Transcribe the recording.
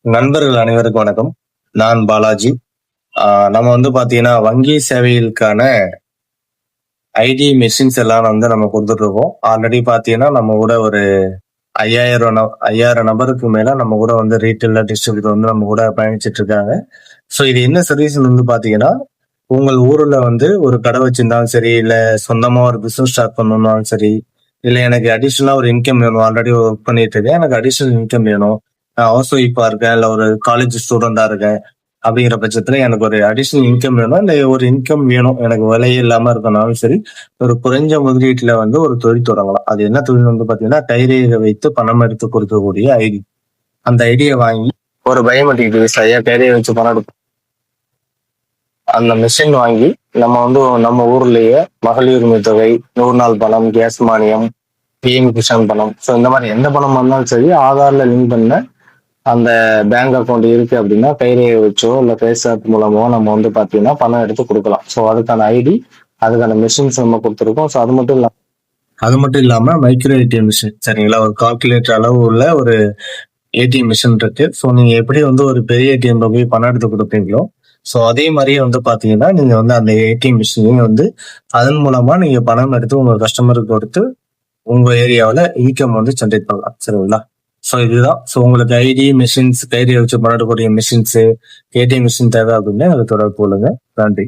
நண்பர்கள் அனைவருக்கும் வணக்கம். நான் பாலாஜி. நம்ம பாத்தீங்கன்னா, வங்கி சேவைகளுக்கான ஐடி மெஷின்ஸ் எல்லாம் நம்ம குடுத்துட்டு இருக்கோம். ஆல்ரெடி பாத்தீங்கன்னா, நம்ம கூட ஒரு 5000 நபருக்கு மேல நம்ம கூட ரீட்டெயிலர், டிஸ்ட்ரிபியூட்டர் நம்ம கூட பயணிச்சுட்டு இருக்காங்க. ஸோ இது என்ன சர்வீஸ்ன்னு பாத்தீங்கன்னா, உங்கள் ஊர்ல ஒரு கடை வச்சிருந்தாலும் சரி, இல்ல சொந்தமா ஒரு பிசினஸ் ஸ்டார்ட் பண்ணணும்னாலும் சரி, இல்ல எனக்கு அடிஷனலா ஒரு இன்கம் வேணும். ஆல்ரெடி ஒர்க் பண்ணிட்டு இருக்கேன். எனக்கு அடிஷனல் இன்கம் வேணும். நான் ஹவுஸ் ஒய்ஃபா இருக்கேன், இல்ல ஒரு காலேஜ் ஸ்டூடெண்டா இருக்கேன். அப்படிங்கிற பட்சத்துல எனக்கு ஒரு அடிஷனல் இன்கம் வேணும். இல்ல ஒரு இன்கம் வேணும். எனக்கு வேலையே இல்லாம இருக்கனாலும் சரி, ஒரு குறைஞ்ச முதலீட்டுல ஒரு தொழில் தொடங்கலாம். அது என்ன தொழில் பாத்தீங்கன்னா, கைரேகை வைத்து பணம் எடுத்து கொடுக்கக்கூடிய ஐடி. அந்த ஐடியை வாங்கி ஒரு பயோமெட்ரிக் டிவைஸ், கைரேகை வச்சு பணம் எடுக்கும் அந்த மிஷின் வாங்கி நம்ம நம்ம ஊர்லயே மகளிர் உரிமை தொகை, 100 நாள் பணம், கேஸ் மானியம், பிஎம் கிஷான் பணம், ஸோ இந்த மாதிரி எந்த பணம் வந்தாலும் சரி, ஆதார்ல லிங்க் பண்ண அந்த பேங்க் அக்கௌண்ட் இருக்கு அப்படின்னா கைரேகை வச்சோ இல்ல ஃபேஸ் ஆப் மூலமோ நம்ம பாத்தீங்கன்னா பணம் எடுத்து கொடுக்கலாம். ஸோ அதுக்கான ஐடி, அதுக்கான மிஷின்ஸ் நம்ம கொடுத்துருக்கோம். ஸோ அது மட்டும் இல்லாம மைக்ரோ ஏடிஎம் மிஷின், சரிங்களா, ஒரு கால்குலேட்டர் அளவு உள்ள ஒரு ஏடிஎம் மிஷின் இருக்கு. ஸோ நீங்க எப்படி ஒரு பெரிய ஏடிஎம்ல போய் பணம் எடுத்து கொடுப்பீங்களோ, ஸோ அதே மாதிரியே பாத்தீங்கன்னா நீங்க அந்த ஏடிஎம் மிஷினையும் அதன் மூலமா நீங்க பணம் எடுத்து உங்க கஸ்டமருக்கு கொடுத்து உங்க ஏரியாவில் இன்கம் ஜென்ரேட் பண்ணலாம். சரிங்களா? ஸோ இதுதான். ஸோ உங்களுக்கு ஐடி மிஷின்ஸ், கைரேகை வச்சு பணம் எடுக்கக்கூடிய மிஷின்ஸ், ஏடிஎம் மிஷின் தேவை அப்படின்னா அதை தொடர்பு கொள்ளுங்க. நன்றி.